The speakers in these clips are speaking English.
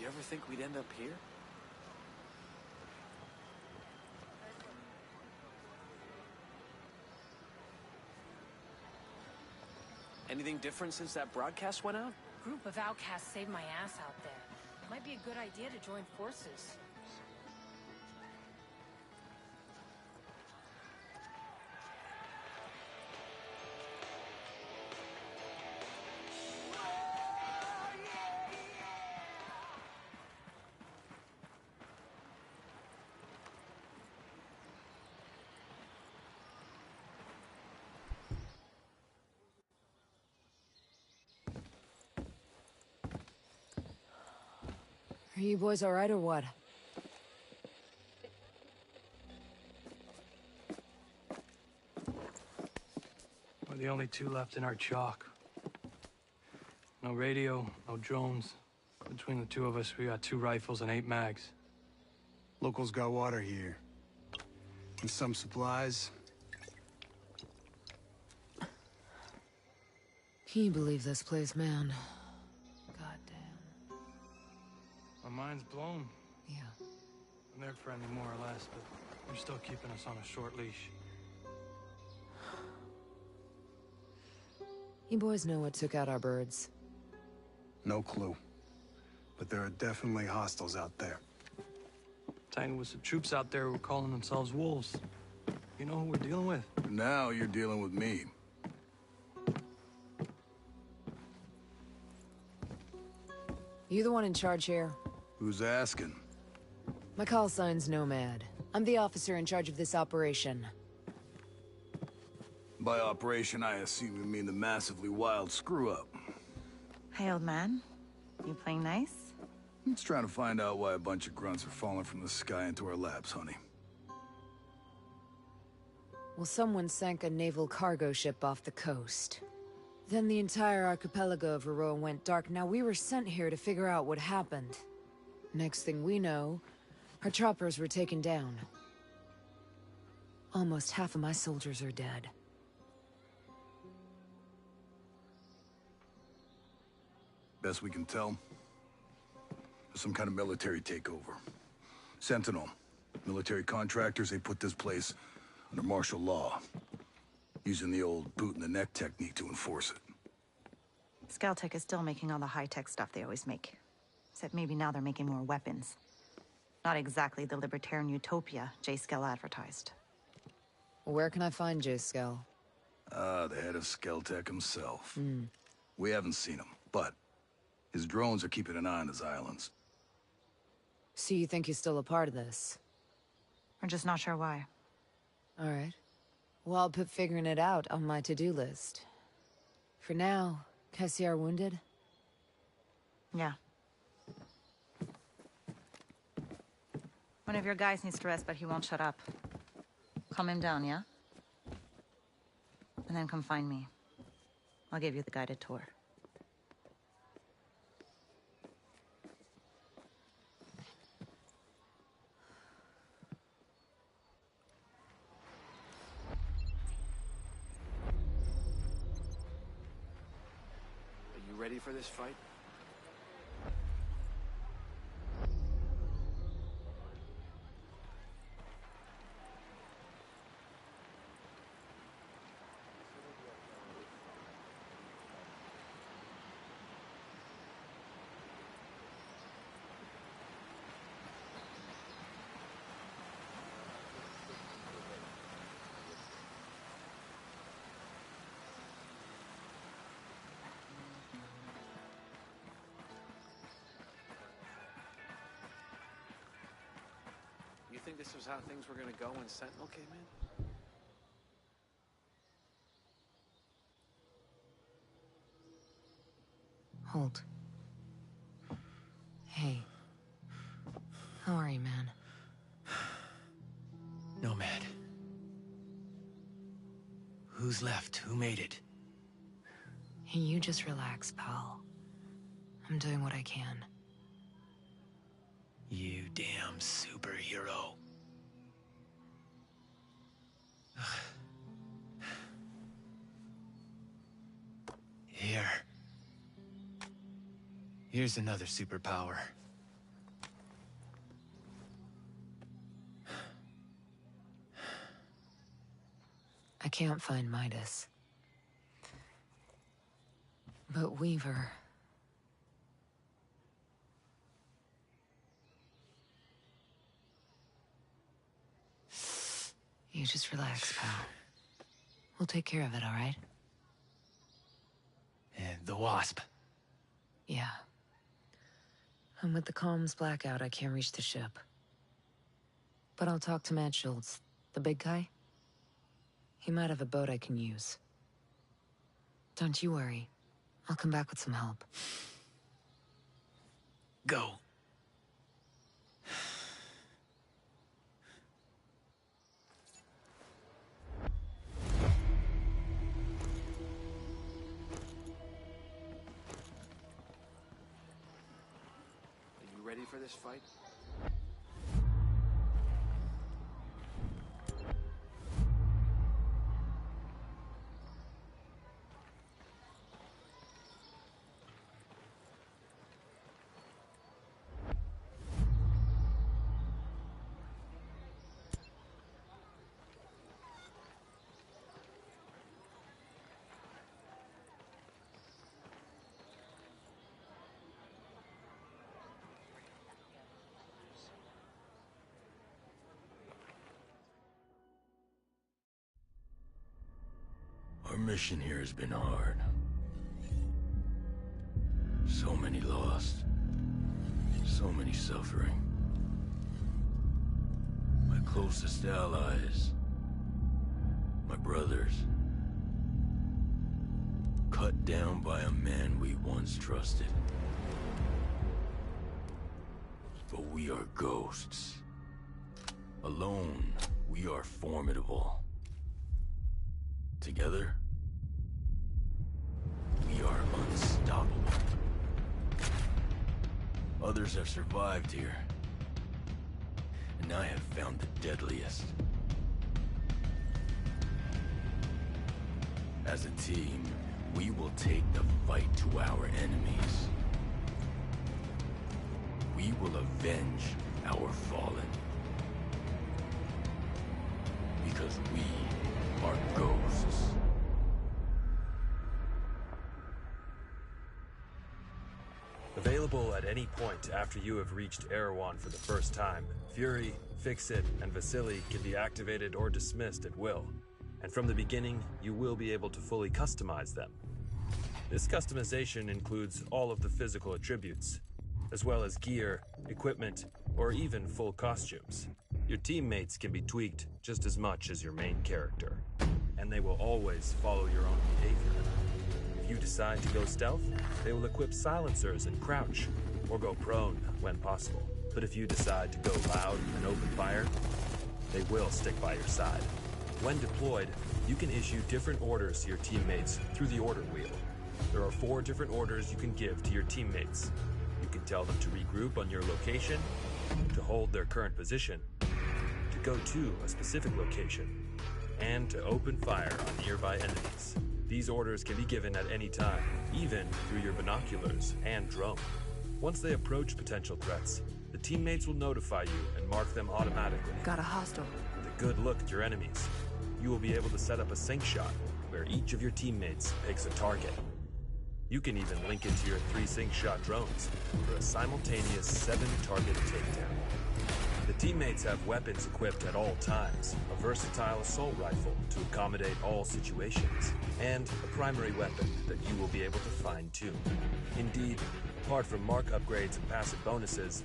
You ever think we'd end up here? Anything different since that broadcast went out? Group of outcasts saved my ass out there. Might be a good idea to join forces. Are you boys alright or what? We're the only two left in our chalk. No radio, no drones. Between the two of us, we got 2 rifles and 8 mags. Locals got water here. And some supplies. Can you believe this place, man? Goddamn. My mind's blown. Yeah. And they're friendly more or less, but they're still keeping us on a short leash. You boys know what took out our birds? No clue. But there are definitely hostiles out there. Tangled with some troops out there who were calling themselves wolves. You know who we're dealing with? Now you're dealing with me. You the one in charge here? Who's asking? My call sign's Nomad. I'm the officer in charge of this operation. By operation, I assume you mean the massively wild screw-up. Hey, old man. You playing nice? I'm just trying to find out why a bunch of grunts are falling from the sky into our laps, honey. Well, someone sank a naval cargo ship off the coast. Then the entire archipelago of Aroa went dark. Now we were sent here to figure out what happened. Next thing we know, our choppers were taken down. Almost half of my soldiers are dead. Best we can tell, there's some kind of military takeover. Sentinel, military contractors, they put this place under martial law, using the old boot-in-the-neck technique to enforce it. Skeltech is still making all the high-tech stuff they always make. Except maybe now they're making more weapons. Not exactly the libertarian utopia J. Skell advertised. Where can I find J. Skell? The head of Skeltech himself. We haven't seen him, but his drones are keeping an eye on his islands. So you think he's still a part of this? We're just not sure why. Alright. Well, I'll put figuring it out on my to-do list. For now, Cassiar wounded? Yeah. One of your guys needs to rest, but he won't shut up. Calm him down, yeah? And then come find me. I'll give you the guided tour. Are you ready for this fight? You think this was how things were gonna go when Sentinel came in? Holt. Hey. How are you, man? Nomad. Who's left? Who made it? Hey, you just relax, pal. I'm doing what I can. You damn superhero. Here's another superpower. I can't find Midas. But Weaver... You just relax, pal. We'll take care of it, all right? And the Wasp. Yeah. And with the comms blackout, I can't reach the ship. But I'll talk to Matt Schultz, the big guy. He might have a boat I can use. Don't you worry. I'll come back with some help. Go. Are you ready for this fight? Our mission here has been hard. So many lost. So many suffering. My closest allies. My brothers. Cut down by a man we once trusted. But we are ghosts. Alone, we are formidable. Together, we are unstoppable. Others have survived here, and I have found the deadliest. As a team, we will take the fight to our enemies. We will avenge our fallen. Because we are ghosts. Available at any point after you have reached Erewhon for the first time, Fury, Fix-It, and Vasily can be activated or dismissed at will. And from the beginning, you will be able to fully customize them. This customization includes all of the physical attributes, as well as gear, equipment, or even full costumes. Your teammates can be tweaked just as much as your main character, and they will always follow your own behavior. If you decide to go stealth, they will equip silencers and crouch, or go prone when possible. But if you decide to go loud and open fire, they will stick by your side. When deployed, you can issue different orders to your teammates through the order wheel. There are 4 different orders you can give to your teammates. You can tell them to regroup on your location, to hold their current position, to go to a specific location, and to open fire on nearby enemies. These orders can be given at any time, even through your binoculars and drone. Once they approach potential threats, the teammates will notify you and mark them automatically. Got a hostile. With a good look at your enemies, you will be able to set up a sync shot where each of your teammates picks a target. You can even link it to your 3 sync shot drones for a simultaneous 7-target takedown. The teammates have weapons equipped at all times, a versatile assault rifle to accommodate all situations, and a primary weapon that you will be able to fine-tune. Indeed, apart from mark upgrades and passive bonuses,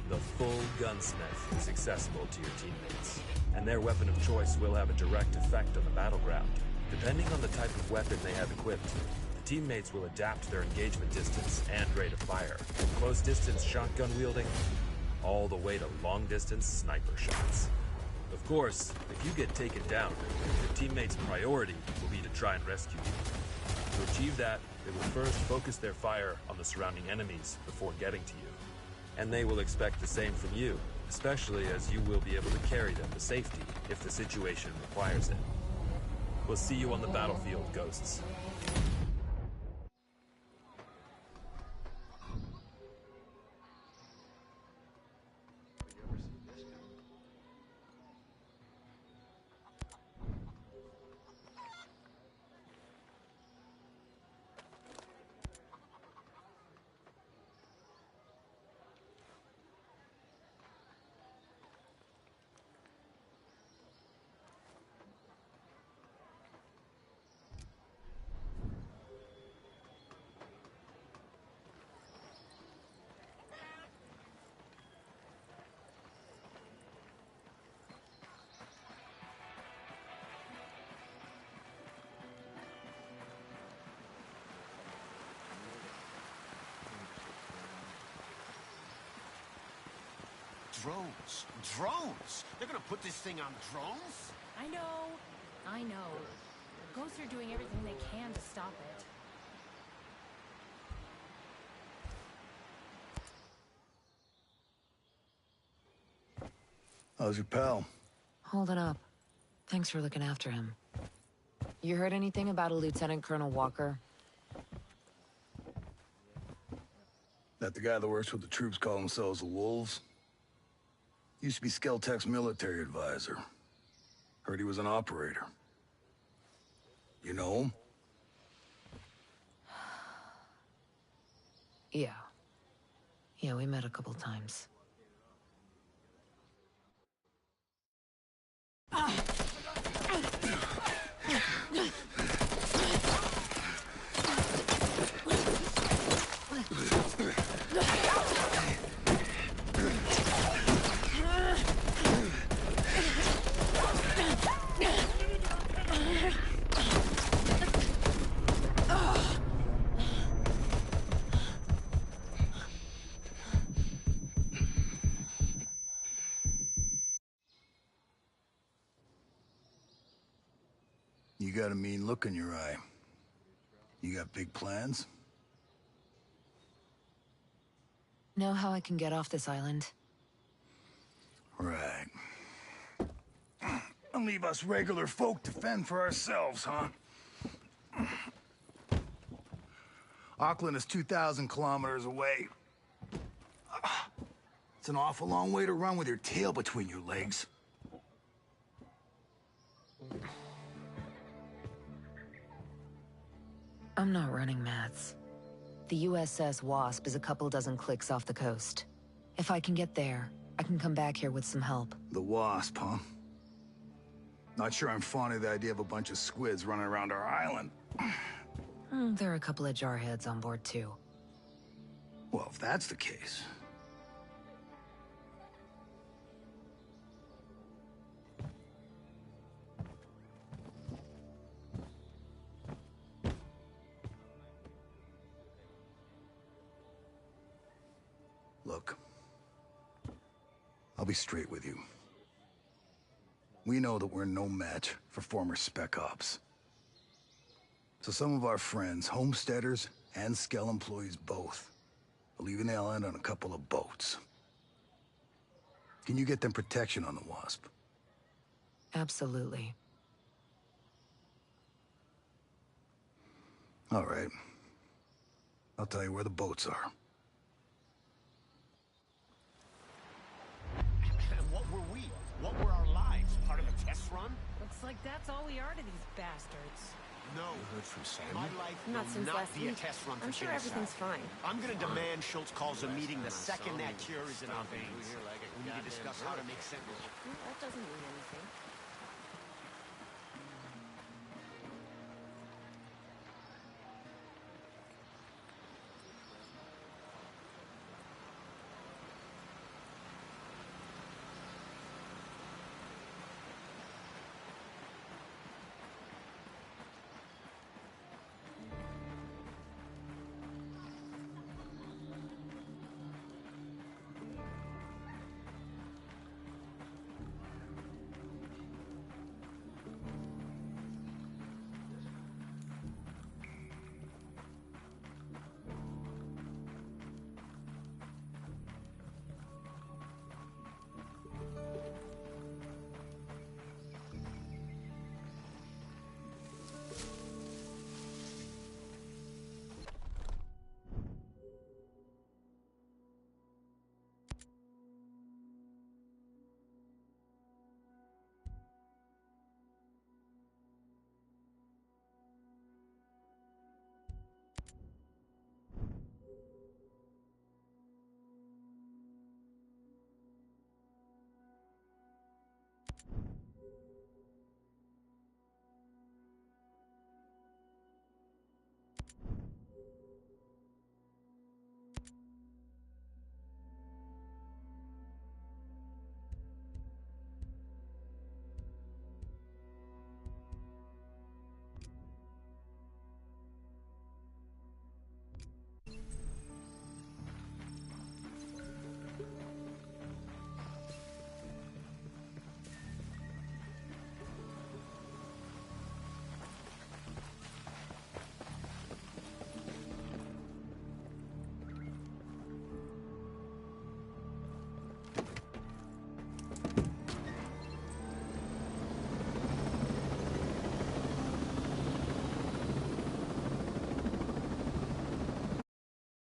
the full gunsmith is accessible to your teammates, and their weapon of choice will have a direct effect on the battleground. Depending on the type of weapon they have equipped, teammates will adapt their engagement distance and rate of fire, from close-distance shotgun wielding all the way to long-distance sniper shots. Of course, if you get taken down, your teammates' priority will be to try and rescue you. To achieve that, they will first focus their fire on the surrounding enemies before getting to you. And they will expect the same from you, especially as you will be able to carry them to safety if the situation requires it. We'll see you on the battlefield, Ghosts. Drones. Drones! They're gonna put this thing on drones? I know. I know. Ghosts are doing everything they can to stop it. How's your pal? Holding up. Thanks for looking after him. You heard anything about a Lieutenant Colonel Walker? That the guy that works with the troops call themselves the Wolves? Used to be Skeltech's military advisor. Heard he was an operator. You know him? Yeah. Yeah, we met a couple times. You got a mean look in your eye. You got big plans? Know how I can get off this island? Right. And leave us regular folk to fend for ourselves, huh? Auckland is 2,000 kilometers away. It's an awful long way to run with your tail between your legs. I'm not running, Mads. The USS Wasp is a couple dozen clicks off the coast. If I can get there, I can come back here with some help. The Wasp, huh? Not sure I'm fond of the idea of a bunch of squids running around our island. There are a couple of jarheads on board, too. Well, if that's the case... Look, I'll be straight with you. We know that we're no match for former Spec Ops. So some of our friends, homesteaders and Skell employees both, are leaving the island on a couple of boats. Can you get them protection on the Wasp? Absolutely. All right. I'll tell you where the boats are. What were we? What were our lives? Part of a test run? Looks like that's all we are to these bastards. No. You heard from Sam? My life Not will since not last be a week. test run for I'm sure genocide. everything's fine. I'm gonna demand Schultz calls a meeting the second that cure is in our veins. We need to discuss how to make sense. Well, that doesn't mean anything.